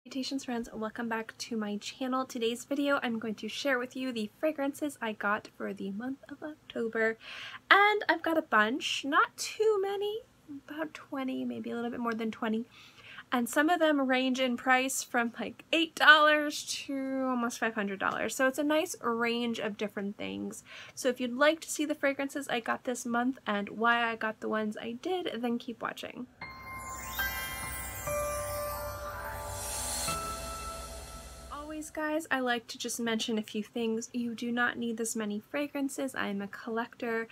Salutations friends, welcome back to my channel. Today's video I'm going to share with you the fragrances I got for the month of October, and I've got a bunch, not too many, about 20, maybe a little bit more than 20, and some of them range in price from like $8 to almost $500, so it's a nice range of different things. So if you'd like to see the fragrances I got this month and why I got the ones I did, then keep watching. Guys, I like to just mention a few things. You do not need this many fragrances. I am a collector,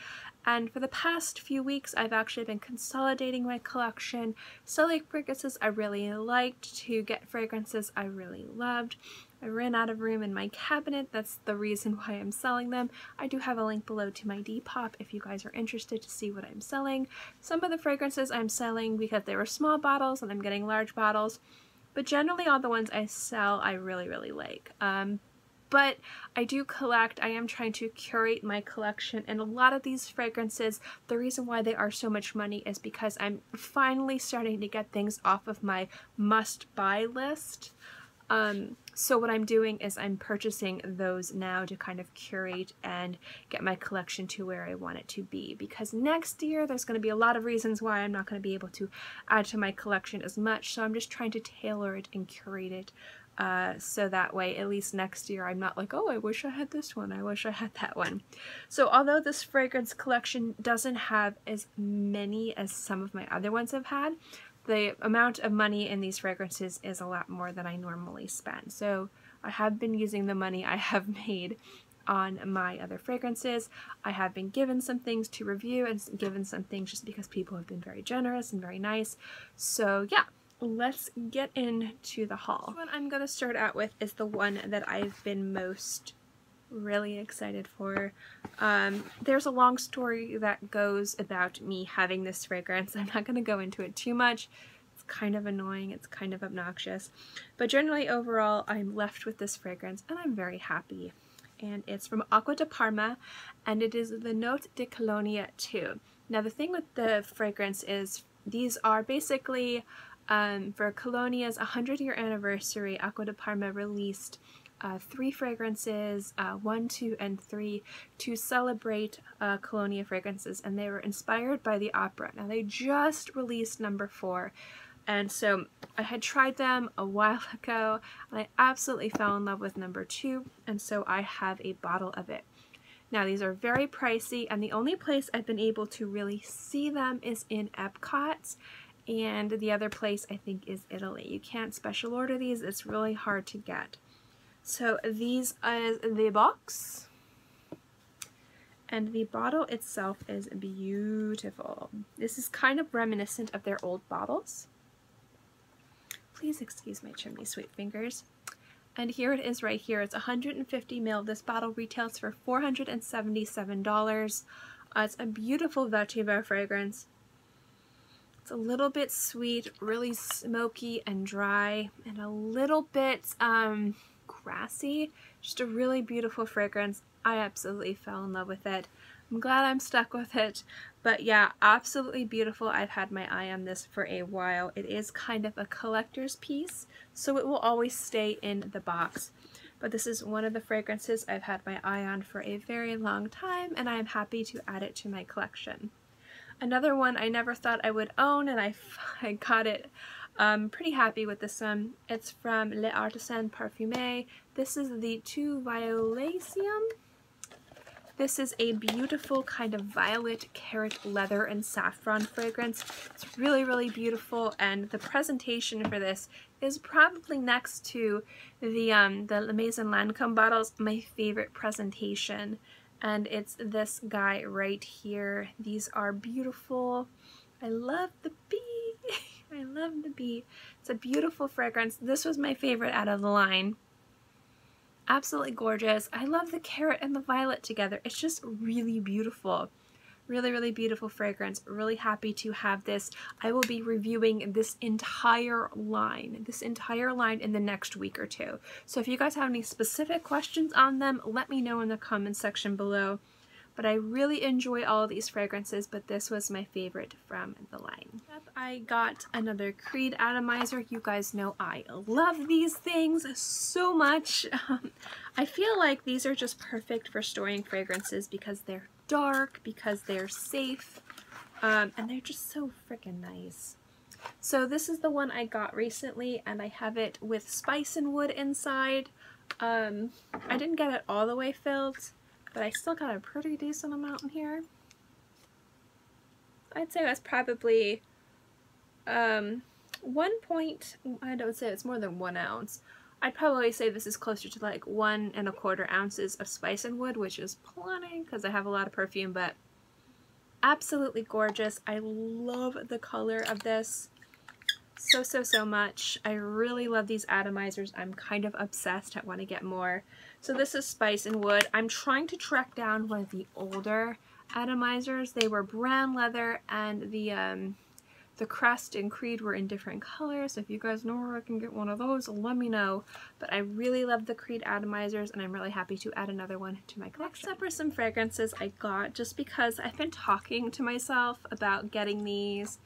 and for the past few weeks I've actually been consolidating my collection, selling fragrances I really liked to get fragrances I really loved. I ran out of room in my cabinet. That's the reason why I'm selling them. I do have a link below to my Depop if you guys are interested to see what I'm selling. Some of the fragrances I'm selling because they were small bottles and I'm getting large bottles. But generally all the ones I sell I really like. But I do collect. I am trying to curate my collection, and a lot of these fragrances, the reason why they are so much money is because I'm finally starting to get things off of my must-buy list. So what I'm doing is I'm purchasing those now to kind of curate and get my collection to where I want it to be, because next year there's going to be a lot of reasons why I'm not going to be able to add to my collection as much, so I'm just trying to tailor it and curate it so that way at least next year I'm not like, oh, I wish I had this one, I wish I had that one. So although this fragrance collection doesn't have as many as some of my other ones have had, the amount of money in these fragrances is a lot more than I normally spend. So I have been using the money I have made on my other fragrances. I have been given some things to review and given some things just because people have been very generous and very nice. So yeah, let's get into the haul. The one I'm going to start out with is the one that I've been most really excited for. There's a long story that goes about me having this fragrance. I'm not going to go into it too much. It's kind of annoying, it's kind of obnoxious, but generally overall I'm left with this fragrance and I'm very happy. And it's from Acqua di Parma, and it is the Note de Colonia 2. Now the thing with the fragrance is these are basically for Colonia's 100-year anniversary. Acqua di Parma released 3 fragrances, 1, 2, and 3, to celebrate Colonia fragrances, and they were inspired by the opera. Now they just released number 4, and so I had tried them a while ago and I absolutely fell in love with number 2, and so I have a bottle of it. Now these are very pricey, and the only place I've been able to really see them is in Epcot, and the other place I think is Italy. You can't special order these, it's really hard to get. So these is the box, and the bottle itself is beautiful. This is kind of reminiscent of their old bottles. Please excuse my chimney sweep fingers. And here it is right here. It's 150 ml. This bottle retails for $477. It's a beautiful vetiver fragrance. It's a little bit sweet, really smoky and dry, and a little bit grassy. Just a really beautiful fragrance. I absolutely fell in love with it. I'm glad I'm stuck with it, but yeah, absolutely beautiful. I've had my eye on this for a while. It is kind of a collector's piece, so it will always stay in the box. But this is one of the fragrances I've had my eye on for a very long time, and I am happy to add it to my collection. Another one I never thought I would own, and I got it. Pretty happy with this one. It's from Artisan Perfume. This is the Tu Violetium. This is a beautiful kind of violet, carrot, leather, and saffron fragrance. It's really beautiful, and the presentation for this is probably next to the Maison Lancôme bottles my favorite presentation. And it's this guy right here. These are beautiful. I love the bee. I love the bee. It's a beautiful fragrance. This was my favorite out of the line. Absolutely gorgeous. I love the carrot and the violet together. It's just really beautiful. Really beautiful fragrance. Really happy to have this. I will be reviewing this entire line in the next week or 2. So if you guys have any specific questions on them, let me know in the comment section below. but I really enjoy all of these fragrances, but this was my favorite from the line. I got another Creed atomizer. You guys know I love these things so much. I feel like these are just perfect for storing fragrances because they're dark, because they're safe, and they're just so freaking nice. So this is the one I got recently, and I have it with spice and wood inside. I didn't get it all the way filled, but I still got a pretty decent amount in here. I'd say that's probably I don't say it's more than 1 ounce. I'd probably say this is closer to like 1 1/4 ounces of spice and wood, which is plenty because I have a lot of perfume, but absolutely gorgeous. I love the color of this so much. I really love these atomizers. I'm kind of obsessed. I want to get more. So this is spice and wood. I'm trying to track down one of the older atomizers. They were brown leather, and the crest and Creed were in different colors. If you guys know where I can get one of those, let me know. But I really love the Creed atomizers, and I'm really happy to add another one to my collection. Next up are some fragrances I got just because I've been talking to myself about getting these.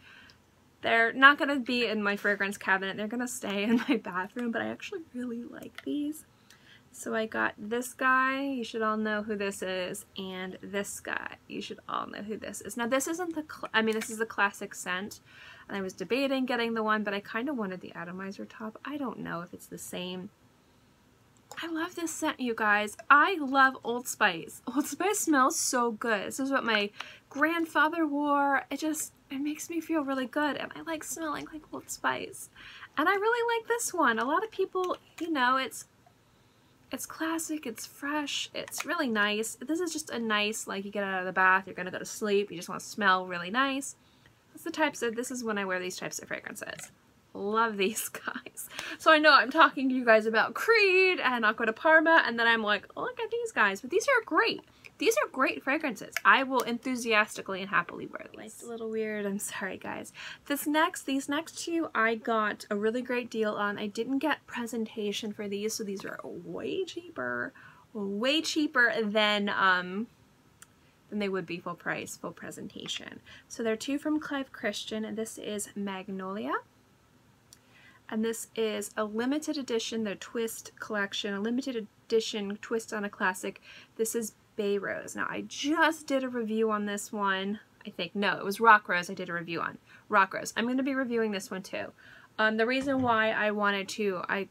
They're not going to be in my fragrance cabinet. They're going to stay in my bathroom, but I actually really like these. So I got this guy, you should all know who this is, and this guy, you should all know who this is. Now this isn't this is the classic scent, and I was debating getting the one, but I kind of wanted the atomizer top. I don't know if it's the same. I love this scent, you guys. I love Old Spice. Old Spice smells so good. This is what my grandfather wore. It makes me feel really good, and I like smelling like Old Spice. And I really like this one. A lot of people, you know, it's classic, it's fresh, it's really nice. This is just a nice, like, you get out of the bath, you're gonna go to sleep, you just want to smell really nice. This is when I wear these types of fragrances. Love these guys. So I know I'm talking to you guys about Creed and Acqua di Parma, and then I'm like, oh, look at these guys. But these are great. These are great fragrances. I will enthusiastically and happily wear these. It's a little weird. I'm sorry, guys. These next two I got a really great deal on. I didn't get presentation for these, so these are way cheaper than they would be full price, full presentation. So they're 2 from Clive Christian, and this is Magnolia. And this is a limited edition, their twist collection, a limited edition twist on a classic. This is Bay Rose. Now I just did a review on this one. I think, no, it was Rock Rose I did a review on. Rock Rose. I'm going to be reviewing this one too. The reason why I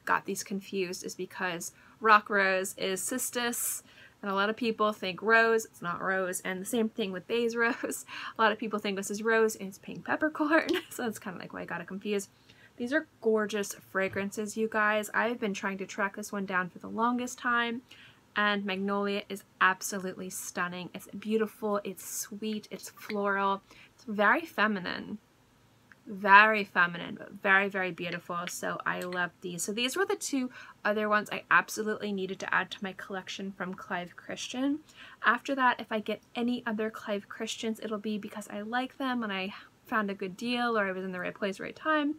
got these confused is because Rock Rose is cistus, and a lot of people think rose. It's not rose. And the same thing with Bay's Rose. A lot of people think this is rose and it's pink peppercorn. So that's kind of like why I got it confused. These are gorgeous fragrances, you guys. I've been trying to track this one down for the longest time, and Magnolia is absolutely stunning. It's beautiful, it's sweet, it's floral, it's very feminine, but very, very beautiful. So I love these. So these were the 2 other ones I absolutely needed to add to my collection from Clive Christian. After that, if I get any other Clive Christians, it'll be because I like them and I found a good deal, or I was in the right place, right time.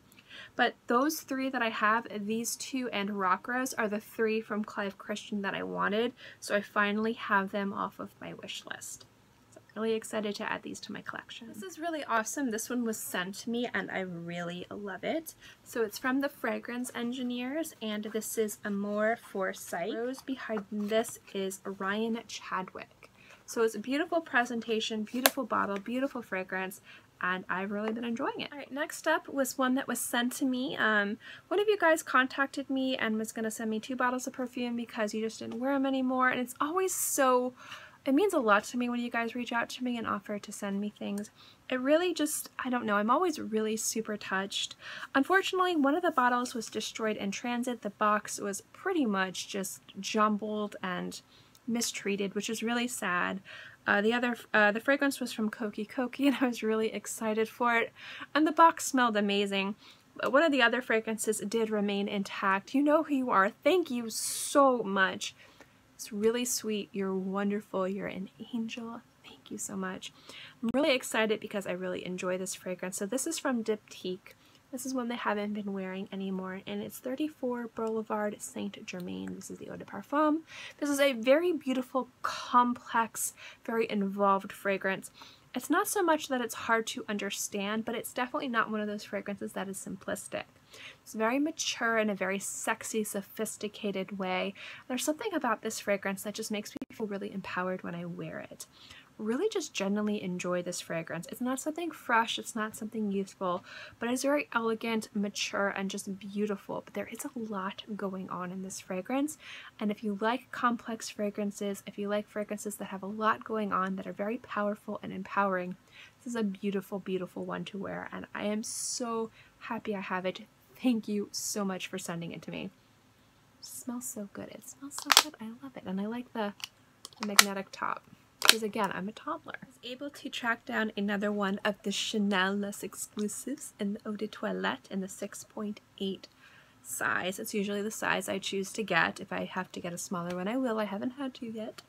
But those 3 that I have, these 2 and Rock Rose, are the 3 from Clive Christian that I wanted. So I finally have them off of my wish list. So I'm really excited to add these to my collection. This is really awesome. This one was sent to me and I really love it. So it's from the Fragrance Engineers, and this is Amour Foresight. Rose behind this is Ryan Chadwick. So it's a beautiful presentation, beautiful bottle, beautiful fragrance, and I've really been enjoying it. Alright, next up was one that was sent to me. One of you guys contacted me and was going to send me 2 bottles of perfume because you just didn't wear them anymore, and it's always so... It means a lot to me when you guys reach out to me and offer to send me things. It really just, I don't know, I'm always really super touched. Unfortunately, one of the bottles was destroyed in transit. The box was pretty much just jumbled and mistreated, which is really sad. The fragrance was from Koki Koki, and I was really excited for it, and the box smelled amazing. But one of the other fragrances did remain intact. You know who you are. Thank you so much. It's really sweet. You're wonderful. You're an angel. Thank you so much. I'm really excited because I really enjoy this fragrance. So this is from Petit. This is one they haven't been wearing anymore, and it's 34 Boulevard Saint Germain. This is the Eau de Parfum. This is a very beautiful, complex, very involved fragrance. It's not so much that it's hard to understand, but it's definitely not one of those fragrances that is simplistic. It's very mature in a very sexy, sophisticated way. There's something about this fragrance that just makes me feel really empowered when I wear it. Really just genuinely enjoy this fragrance. It's not something fresh, it's not something youthful, but it's very elegant, mature, and just beautiful. But there is a lot going on in this fragrance, and if you like complex fragrances, if you like fragrances that have a lot going on, that are very powerful and empowering, this is a beautiful, beautiful one to wear, and I am so happy I have it. Thank you so much for sending it to me. It smells so good. It smells so good. I love it, and I like the magnetic top. Because again, I'm a toddler. I was able to track down another one of the Chanel Les Exclusives in the Eau de Toilette in the 6.8 size. It's usually the size I choose to get. If I have to get a smaller one, I will. I haven't had to yet.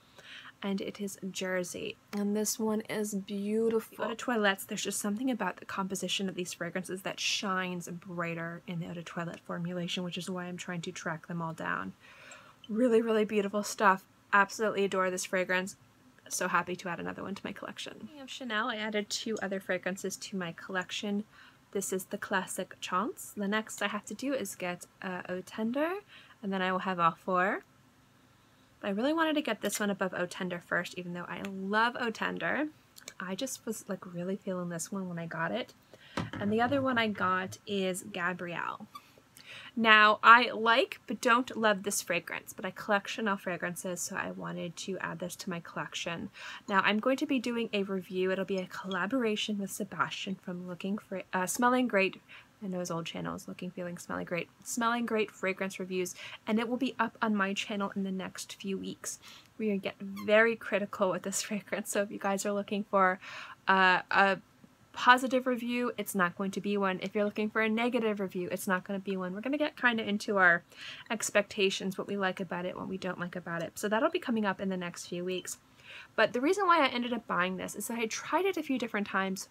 And it is Jersey. And this one is beautiful. Eau de Toilettes, there's just something about the composition of these fragrances that shines brighter in the Eau de Toilette formulation, which is why I'm trying to track them all down. Really, really beautiful stuff. Absolutely adore this fragrance. So happy to add another one to my collection. Speaking of Chanel, I added 2 other fragrances to my collection. This is the classic Chance. The next I have to do is get Eau Tender, and then I will have all 4. But I really wanted to get this one above Eau Tender first, even though I love Eau Tender. I just was like really feeling this one when I got it. And the other one I got is Gabrielle. Now, I like but don't love this fragrance, but I collect Chanel fragrances, so I wanted to add this to my collection. Now, I'm going to be doing a review. It'll be a collaboration with Sebastian from Smelling Great. I know his old channel is Looking, Feeling, Smelling Great fragrance reviews, and it will be up on my channel in the next few weeks. We are going to get very critical with this fragrance, so if you guys are looking for a positive review, it's not going to be one. If you're looking for a negative review, it's not going to be one. We're going to get kind of into our expectations, what we like about it, what we don't like about it. So that'll be coming up in the next few weeks. But the reason why I ended up buying this is that I tried it a few different times.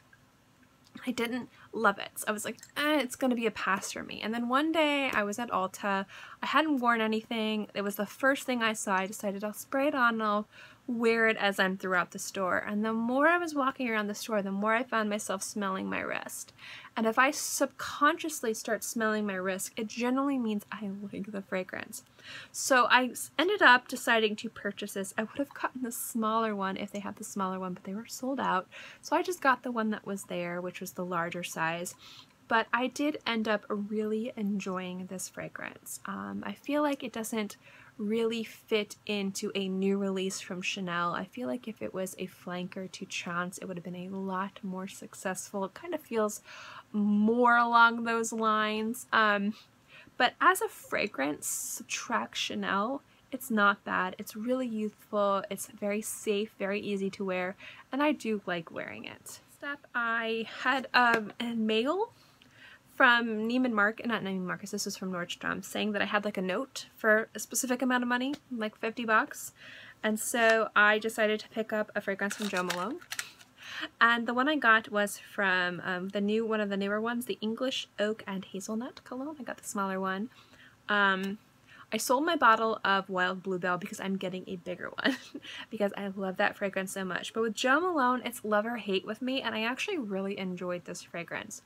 I didn't love it. So I was like, it's going to be a pass for me. And then one day I was at Ulta. I hadn't worn anything. It was the first thing I saw. I decided I'll spray it on and I'll wear it as I'm throughout the store. And the more I was walking around the store, the more I found myself smelling my wrist. And if I subconsciously start smelling my wrist, it generally means I like the fragrance. So I ended up deciding to purchase this. I would have gotten the smaller one if they had the smaller one, but they were sold out. So I just got the one that was there, which was the larger size. But I did end up really enjoying this fragrance. I feel like it doesn't really fit into a new release from Chanel. I feel like if it was a flanker to Chance, it would have been a lot more successful. It kind of feels more along those lines. But as a fragrance, subtract Chanel, it's not bad. It's really youthful. It's very safe, very easy to wear, and I do like wearing it. Next up, I had a mail from Neiman Marcus, not Neiman Marcus, this was from Nordstrom, saying that I had like a note for a specific amount of money, like 50 bucks. And so I decided to pick up a fragrance from Jo Malone. And the one I got was from one of the newer ones, the English Oak and Hazelnut cologne. I got the smaller one. I sold my bottle of Wild Bluebell because I'm getting a bigger one because I love that fragrance so much. But with Jo Malone, it's love or hate with me, and I actually really enjoyed this fragrance.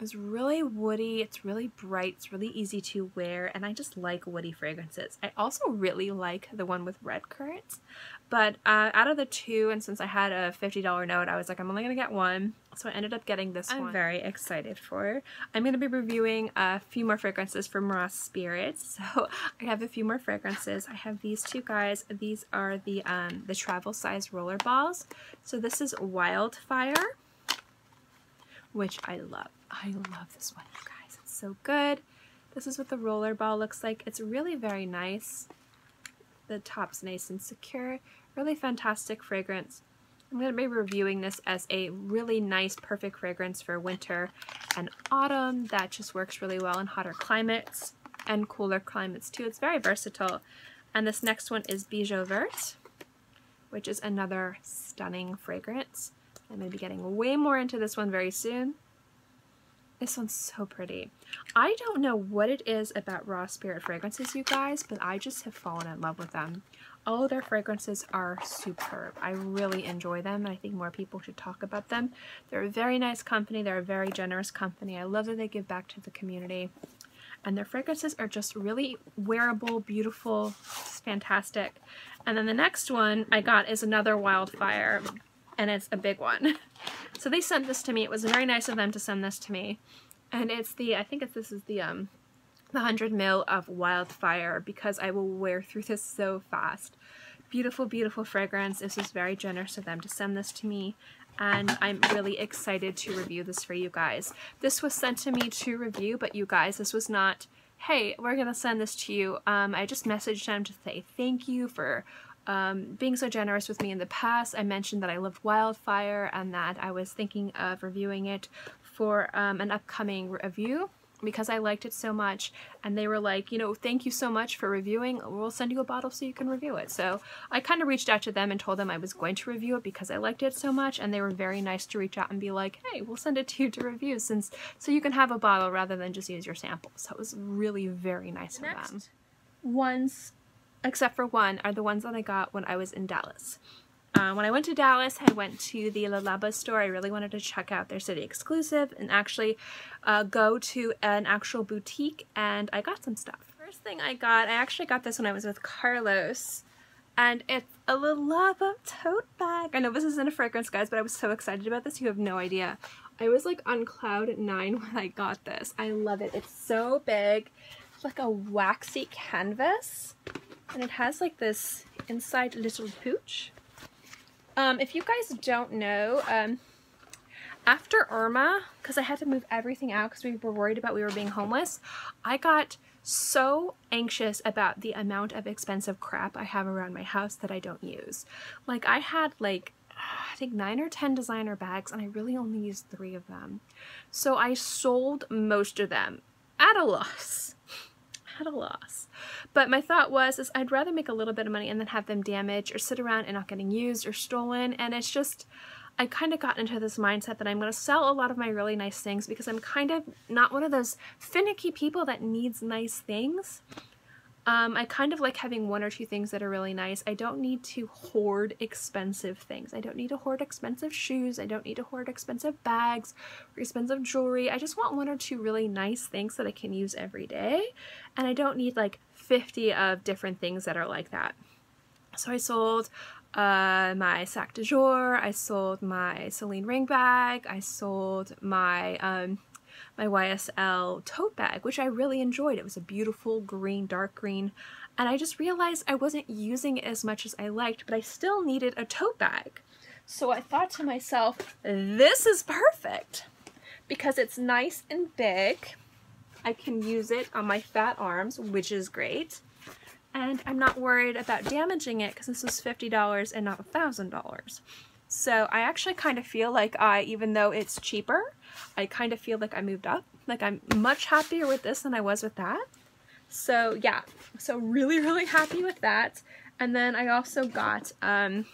It's really woody, it's really bright, it's really easy to wear, and I just like woody fragrances. I also really like the one with red currants, but out of the 2, and since I had a $50 note, I was like, I'm only going to get one, so I ended up getting this one. I'm very excited for. I'm going to be reviewing a few more fragrances from Ross Spirits, so I have a few more fragrances. I have these 2 guys. These are the travel size roller balls. So this is Wildfire, which I love. I love this one, you guys. It's so good. This is what the roller ball looks like. It's really very nice. The top's nice and secure. Really fantastic fragrance. I'm going to be reviewing this as a really nice, perfect fragrance for winter and autumn that just works really well in hotter climates and cooler climates too. It's very versatile. And this next one is Bijou Vert, which is another stunning fragrance. I'm going to be getting way more into this one very soon. This one's so pretty. I don't know what it is about Raw Spirit fragrances, you guys, but I just have fallen in love with them. All of their fragrances are superb. I really enjoy them, and I think more people should talk about them. They're a very nice company. They're a very generous company. I love that they give back to the community. And their fragrances are just really wearable, beautiful, fantastic. And then the next one I got is another Wildfire, and it's a big one. So they sent this to me. It was very nice of them to send this to me. And it's the, I think this is the 100 ml of Wildfire, because I will wear through this so fast. Beautiful, beautiful fragrance. This was very generous of them to send this to me. And I'm really excited to review this for you guys. This was sent to me to review, but you guys, this was not, hey, we're gonna send this to you. I just messaged them to say thank you for being so generous with me in the past. I mentioned that I loved Wildfire and that I was thinking of reviewing it for an upcoming review because I liked it so much, and they were like, you know, thank you so much for reviewing. We'll send you a bottle so you can review it. So I kind of reached out to them and told them I was going to review it because I liked it so much, and they were very nice to reach out and be like, hey, we'll send it to you to review so you can have a bottle rather than just use your samples. So it was really very nice of them. Ones, except for one, are the ones that I got when I was in Dallas. When I went to Dallas, I went to the Labo store. I really wanted to check out their city exclusive and actually go to an actual boutique, and I got some stuff. First thing I actually got this when I was with Carlos, and it's a Labo tote bag. I know this isn't a fragrance, guys, but I was so excited about this. You have no idea. I was like on cloud 9 when I got this. I love it. It's so big. It's like a waxy canvas, and it has like this inside little pooch. If you guys don't know, after Irma, because I had to move everything out because we were worried about we were being homeless, I got so anxious about the amount of expensive crap I have around my house that I don't use. Like, I had like, I think 9 or 10 designer bags, and I really only used 3 of them. So I sold most of them at a loss. At a loss. But my thought was I'd rather make a little bit of money and then have them damaged or sit around and not getting used or stolen. And it's just, I kind of got into this mindset that I'm going to sell a lot of my really nice things because I'm kind of not one of those finicky people that needs nice things. I kind of like having 1 or 2 things that are really nice. I don't need to hoard expensive things. I don't need to hoard expensive shoes. I don't need to hoard expensive bags or expensive jewelry. I just want 1 or 2 really nice things that I can use every day. And I don't need like 50 of different things that are like that. So I sold my sac de jour. I sold my Celine ring bag. I sold my my YSL tote bag, which I really enjoyed. It was a beautiful green, dark green, and I just realized I wasn't using it as much as I liked, but I still needed a tote bag. So I thought to myself, this is perfect because it's nice and big. I can use it on my fat arms, which is great, and I'm not worried about damaging it because this was $50 and not $1,000. So I actually kind of feel like even though it's cheaper, I kind of feel like I moved up. Like, I'm much happier with this than I was with that. So yeah, so really, really happy with that. And then I also got Tan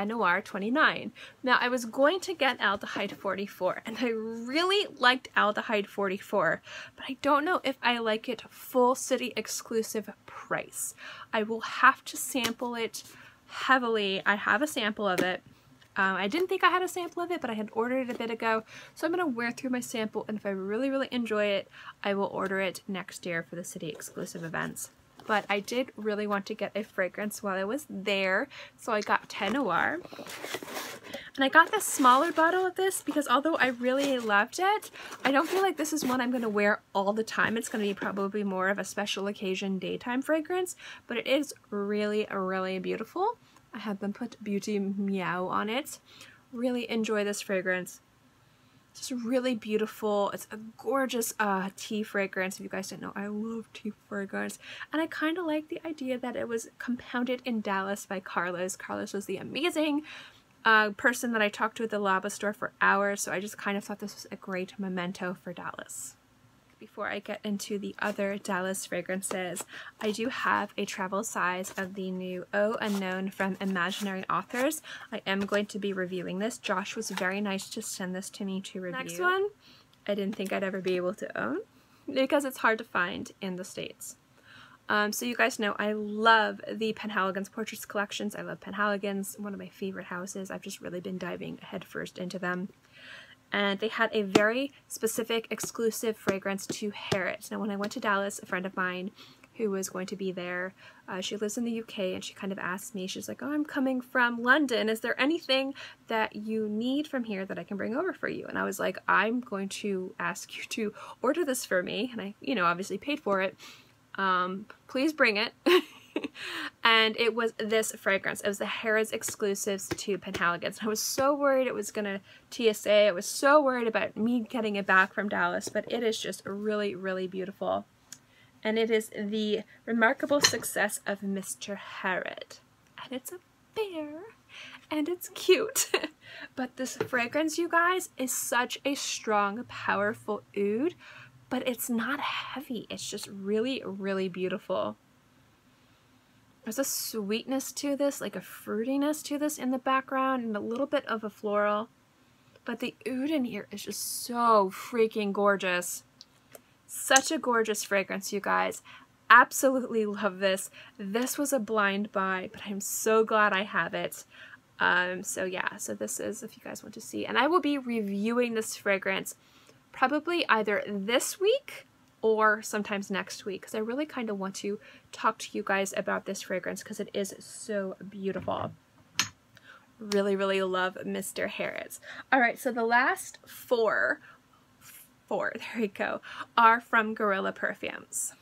Noir 29. Now, I was going to get Aldehyde 44, and I really liked Aldehyde 44, but I don't know if I like it full city exclusive price. I will have to sample it heavily. I have a sample of it. I didn't think I had a sample of it, but I had ordered it a bit ago, so I'm going to wear through my sample, and if I really, really enjoy it, I will order it next year for the city exclusive events. But I did really want to get a fragrance while I was there, so I got Tan Noir. And I got this smaller bottle of this because although I really loved it, I don't feel like this is one I'm going to wear all the time. It's going to be probably more of a special occasion daytime fragrance, but it is really, really beautiful. I had them put Beauty Meow on it. Really enjoy this fragrance. Just really beautiful. It's a gorgeous tea fragrance. If you guys didn't know, I love tea fragrance. And I kind of like the idea that it was compounded in Dallas by Carlos. Carlos was the amazing person that I talked to at the Labo store for hours, so I just kind of thought this was a great memento for Dallas. Before I get into the other Dallas fragrances, I do have a travel size of the new Oh Unknown from Imaginary Authors. I am going to be reviewing this. Josh was very nice to send this to me to review. Next one I didn't think I'd ever be able to own because it's hard to find in the States. So you guys know I love the Penhaligon's portraits collections. I love Penhaligon's, one of my favorite houses. I've just really been diving headfirst into them. And they had a very specific exclusive fragrance to Harrods. Now when I went to Dallas, a friend of mine who was going to be there, she lives in the UK, and she kind of asked me, she's like, oh, I'm coming from London. Is there anything that you need from here that I can bring over for you? And I was like, I'm going to ask you to order this for me. And I, you know, obviously paid for it. Please bring it. And it was this fragrance. It was the Harrods exclusives to Penhaligon's. I was so worried it was gonna TSA. I was so worried about me getting it back from Dallas, but it is just really, really beautiful. And it is the remarkable success of Mr. Harrod. And it's a bear, and it's cute. But this fragrance, you guys, is such a strong, powerful oud, but it's not heavy. It's just really, really beautiful. There's a sweetness to this, like a fruitiness to this in the background, and a little bit of a floral. But the oud in here is just so freaking gorgeous. Such a gorgeous fragrance, you guys. Absolutely love this. This was a blind buy, but I'm so glad I have it. So yeah, so this is, if you guys want to see, and I will be reviewing this fragrance probably either this week or sometimes next week, because I really kind of want to talk to you guys about this fragrance because it is so beautiful. Really, really love Mr. Harrod's. All right, so the last four, there we go, are from Guerlain Perfumes.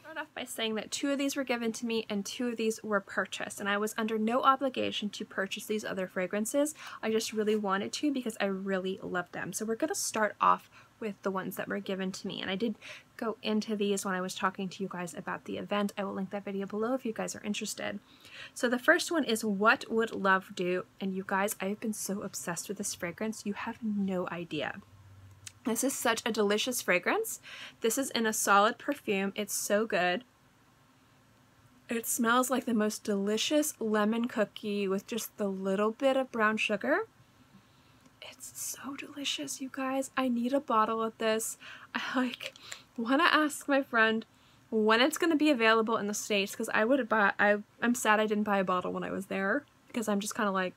I'll start off by saying that 2 of these were given to me and 2 of these were purchased, and I was under no obligation to purchase these other fragrances. I just really wanted to because I really love them. So we're going to start off with the ones that were given to me, and I did go into these when I was talking to you guys about the event. I will link that video below if you guys are interested. So the first one is What Would Love Do? And you guys, I've been so obsessed with this fragrance, you have no idea. This is such a delicious fragrance. This is in a solid perfume. It's so good. It smells like the most delicious lemon cookie with just the little bit of brown sugar. It's so delicious, you guys. I need a bottle of this. I want to ask my friend when it's going to be available in the States, because I'm sad I didn't buy a bottle when I was there, because I'm just kind of like,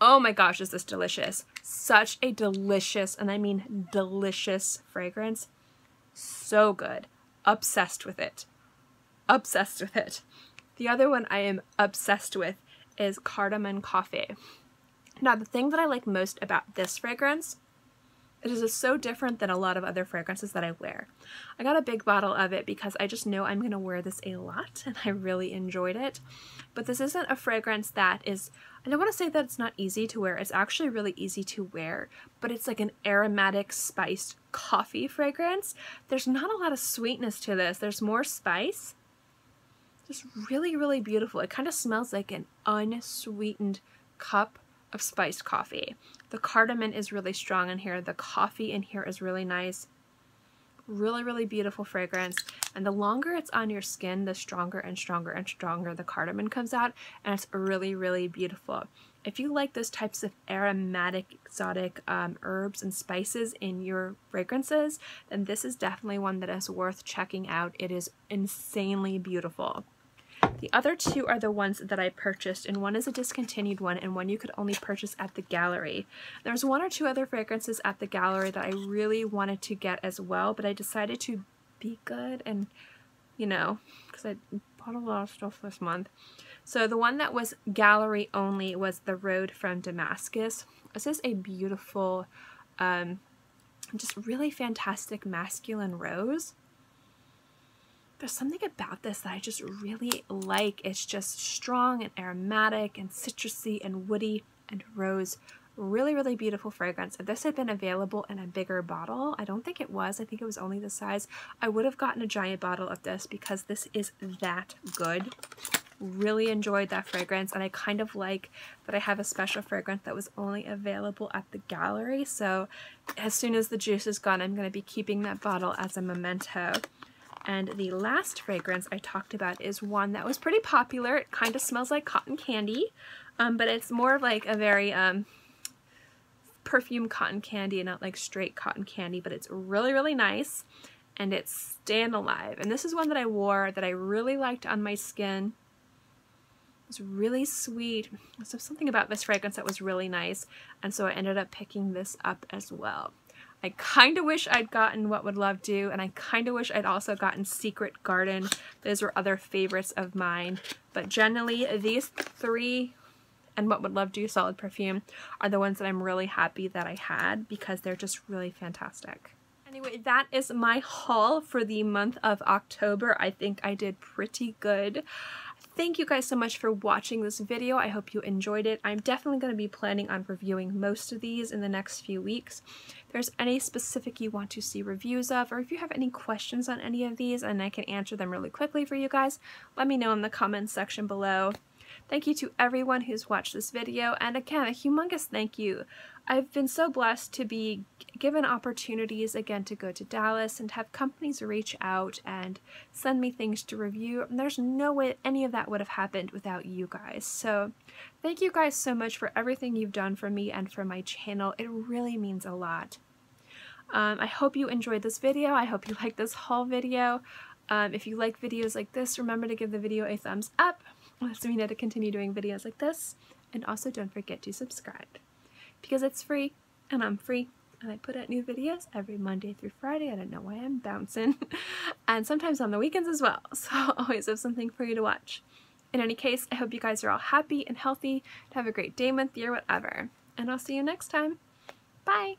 oh my gosh, is this delicious. Such a delicious, and I mean delicious fragrance. So good. Obsessed with it. Obsessed with it. The other one I am obsessed with is Cardamom Coffee. Now, the thing that I like most about this fragrance, it is so different than a lot of other fragrances that I wear. I got a big bottle of it because I just know I'm going to wear this a lot, and I really enjoyed it. But this isn't a fragrance that is, I don't want to say that it's not easy to wear. It's actually really easy to wear, but it's like an aromatic spiced coffee fragrance. There's not a lot of sweetness to this. There's more spice. Just really, really beautiful. It kind of smells like an unsweetened cup of spiced coffee. The cardamom is really strong in here. The coffee in here is really nice. Really, really beautiful fragrance. And the longer it's on your skin, the stronger and stronger and stronger the cardamom comes out. And it's really, really beautiful. If you like those types of aromatic, exotic herbs and spices in your fragrances, then this is definitely one that is worth checking out. It is insanely beautiful. The other 2 are the ones that I purchased, and one is a discontinued one, and one you could only purchase at the gallery. There's 1 or 2 other fragrances at the gallery that I really wanted to get as well, but I decided to be good and, you know, because I bought a lot of stuff this month. So the one that was gallery only was The Road from Damascus. This is a beautiful, just really fantastic masculine rose. There's something about this that I just really like. It's just strong and aromatic and citrusy and woody and rose. Really, really beautiful fragrance. If this had been available in a bigger bottle, I don't think it was. I think it was only the size. I would have gotten a giant bottle of this because this is that good. Really enjoyed that fragrance, and I kind of like that I have a special fragrance that was only available at the gallery. So as soon as the juice is gone, I'm going to be keeping that bottle as a memento. And the last fragrance I talked about is one that was pretty popular. It kind of smells like cotton candy, but it's more like a very perfume cotton candy and not like straight cotton candy, but it's really, really nice and it's staying alive. And this is one that I wore that I really liked on my skin. It was really sweet. So something about this fragrance that was really nice, and so I ended up picking this up as well. I kind of wish I'd gotten What Would Love Do, and I kind of wish I'd also gotten Secret Garden. Those were other favorites of mine, but generally these three and What Would Love Do Solid Perfume are the ones that I'm really happy that I had because they're just really fantastic. Anyway, that is my haul for the month of October. I think I did pretty good. Thank you guys so much for watching this video. I hope you enjoyed it. I'm definitely going to be planning on reviewing most of these in the next few weeks. If there's any specific you want to see reviews of, or if you have any questions on any of these and I can answer them really quickly for you guys, let me know in the comments section below. Thank you to everyone who's watched this video, and again, a humongous thank you. I've been so blessed to be given opportunities again to go to Dallas and have companies reach out and send me things to review, and there's no way any of that would have happened without you guys. So thank you guys so much for everything you've done for me and for my channel. It really means a lot. I hope you enjoyed this video. I hope you liked this haul video. If you like videos like this, remember to give the video a thumbs up. Lets me know to continue doing videos like this, and also don't forget to subscribe because it's free and I'm free and I put out new videos every Monday through Friday. I don't know why I'm bouncing and sometimes on the weekends as well, so I'll always have something for you to watch. In any case, I hope you guys are all happy and healthy, have a great day, month, year, whatever, and I'll see you next time. Bye!